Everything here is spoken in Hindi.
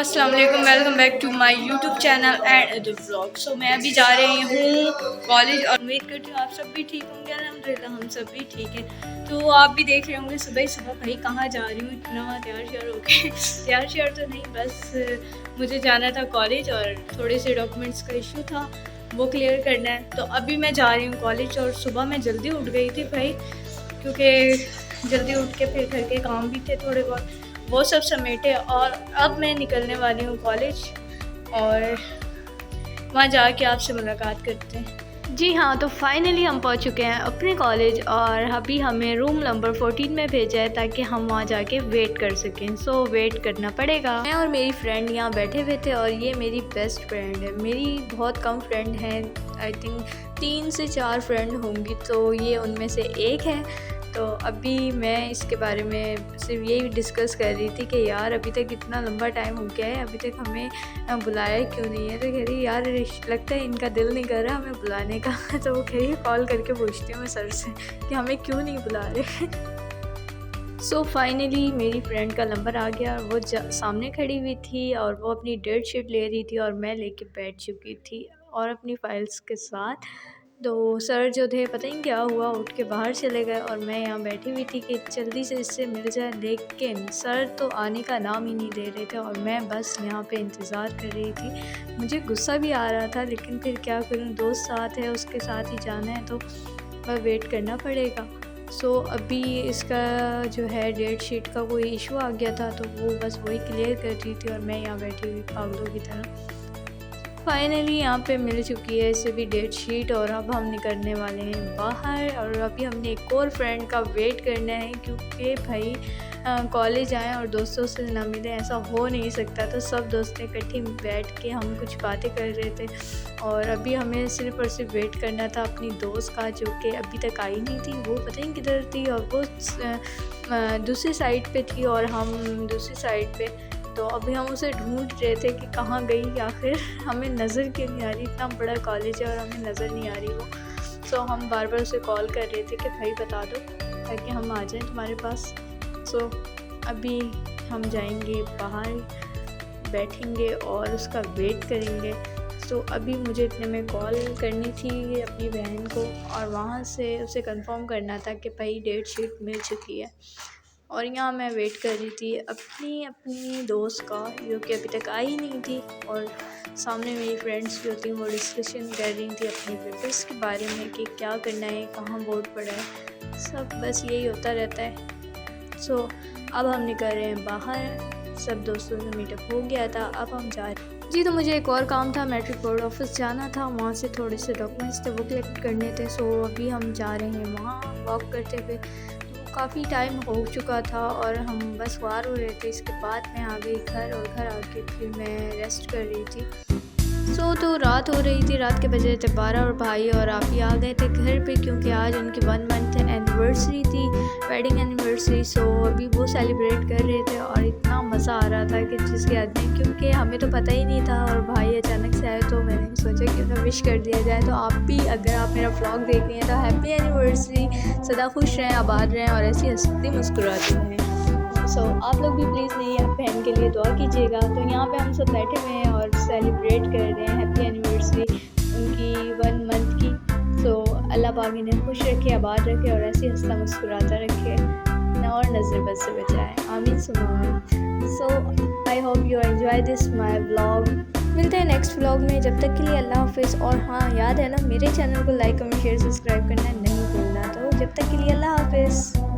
अस्सलाम वालेकुम, welcome back to my YouTube channel and other vlog. So मैं अभी जा रही हूँ कॉलेज और उम्मीद करती हूँ आप सब भी ठीक होंगे। अल्हम्दुलिल्लाह हम सब भी ठीक है। तो आप भी देख रहे होंगे सुबह ही सुबह भाई कहाँ जा रही हूँ, इतना तैयार श्यार हो गए। तैयार श्यार तो नहीं, बस मुझे जाना था कॉलेज और थोड़े से डॉक्यूमेंट्स का इशू था, वो क्लियर करना है। तो अभी मैं जा रही हूँ कॉलेज और सुबह मैं जल्दी उठ गई थी भाई, क्योंकि जल्दी उठ के फिर घर के काम भी थे थोड़े बहुत, वो सब समेटे। और अब मैं निकलने वाली हूँ कॉलेज और वहाँ जाके आपसे मुलाकात करते हैं। जी हाँ, तो फाइनली हम पहुँच चुके हैं अपने कॉलेज और अभी हमें रूम नंबर 14 में भेजा है ताकि हम वहाँ जाके वेट कर सकें। सो वेट करना पड़ेगा। मैं और मेरी फ्रेंड यहाँ बैठे हुए थे और ये मेरी बेस्ट फ्रेंड है। मेरी बहुत कम फ्रेंड हैं, आई थिंक 3 से 4 फ्रेंड होंगी, तो ये उनमें से एक है। तो अभी मैं इसके बारे में सिर्फ यही डिस्कस कर रही थी कि यार अभी तक इतना लंबा टाइम हो गया है, अभी तक हमें बुलाया क्यों नहीं है। तो कह रही यार लगता है इनका दिल नहीं कर रहा हमें बुलाने का। तो वो कह रही कॉल करके पूछती हूँ मैं सर से कि हमें क्यों नहीं बुला रहे। सो फाइनली मेरी फ्रेंड का नंबर आ गया और वो सामने खड़ी हुई थी और वो अपनी डेट शीट ले रही थी और मैं लेके बैठ चुकी थी और अपनी फ़ाइल्स के साथ। तो सर जो थे पता नहीं क्या हुआ, उठ के बाहर चले गए और मैं यहाँ बैठी हुई थी कि जल्दी से इससे मिल जाए, लेकिन सर तो आने का नाम ही नहीं ले रहे थे और मैं बस यहाँ पे इंतज़ार कर रही थी। मुझे गुस्सा भी आ रहा था, लेकिन फिर क्या करूँ, दोस्त साथ है, उसके साथ ही जाना है तो वह वेट करना पड़ेगा। सो अभी इसका जो है डेट शीट का कोई इशू आ गया था, तो वो बस वही क्लियर कर रही थी और मैं यहाँ बैठी हुई पागलों की तरह। फाइनली यहाँ पे मिल चुकी है इसे भी डेट शीट और अब हम निकलने वाले हैं बाहर। और अभी हमने एक और फ्रेंड का वेट करना है, क्योंकि भाई कॉलेज आए और दोस्तों से ना मिले ऐसा हो नहीं सकता। तो सब दोस्त इकट्ठे बैठ के हम कुछ बातें कर रहे थे और अभी हमें सिर्फ और सिर्फ वेट करना था अपनी दोस्त का, जो कि अभी तक आई नहीं थी। वो पता नहीं किधर थी और वो दूसरी साइड पे थी और हम दूसरी साइड पे। तो अभी हम उसे ढूंढ रहे थे कि कहाँ गई आखिर, हमें नज़र क्यों नहीं आ रही। इतना बड़ा कॉलेज है और हमें नज़र नहीं आ रही वो। सो हम बार बार उसे कॉल कर रहे थे कि भाई बता दो ताकि हम आ जाएं तुम्हारे पास। सो अभी हम जाएंगे बाहर, बैठेंगे और उसका वेट करेंगे। सो अभी मुझे इतने में कॉल करनी थी अपनी बहन को और वहाँ से उसे कंफर्म करना था कि भाई डेट शीट मिल चुकी है। और यहाँ मैं वेट कर रही थी अपनी दोस्त का, जो कि अभी तक आई नहीं थी। और सामने मेरी फ्रेंड्स जो थी वो डिस्कशन कर रही थी अपने पेपर्स के बारे में कि क्या करना है, कहाँ बोर्ड पड़ा है, सब बस यही होता रहता है। सो अब हम निकल रहे हैं बाहर, सब दोस्तों से मीटअप हो गया था, अब हम जा रहे हैं। जी, तो मुझे एक और काम था, मैट्रिक बोर्ड ऑफिस जाना था, वहाँ से थोड़े से डॉक्यूमेंट्स थे वो कलेक्ट करने थे। सो अभी हम जा रहे हैं वहाँ वॉक करते हुए। काफ़ी टाइम हो चुका था और हम बस वार हो रहे थे। इसके बाद मैं आ गई घर और घर आके फिर मैं रेस्ट कर रही थी। तो रात हो रही थी, रात के बजे थे 12 और भाई और आप ही आ गए थे घर पे, क्योंकि आज उनकी 1 मंथ एनिवर्सरी थी, वेडिंग एनिवर्सरी। सो अभी वो सेलिब्रेट कर रहे थे और इतना मज़ा आ रहा था कि जिसके आदमी, क्योंकि हमें तो पता ही नहीं था और भाई अचानक से आए तो मैंने सोचा कि उन्हें विश कर दिया जाए। तो आप भी अगर आप मेरा व्लॉग देख रही हैं तो हैप्पी एनिवर्सरी, सदा खुश रहें, आबाद रहें और ऐसी हंसती मुस्कुराती रहें। सो आप लोग भी प्लीज़ मेरी बहन के लिए दुआ कीजिएगा। तो यहाँ पे हम सब बैठे हुए हैं और सेलिब्रेट कर रहे हैं हैप्पी एनिवर्सरी उनकी 1 मंथ की। सो अल्लाह पाक इन्हें खुश रखे, आबाद रखे और ऐसे हंसता मुस्कुराता रखे और नज़र बद से बचाए, आमीन सुमा आमीन। So I hope you enjoy this my vlog. मिलते हैं नेक्स्ट व्लॉग में, जब तक के लिए अल्लाह हाफिज़। और हाँ, याद है ना, मेरे चैनल को लाइक कमेंट शेयर सब्सक्राइब करना नहीं भूलना। तो जब तक के लिए अल्लाह हाफिज़।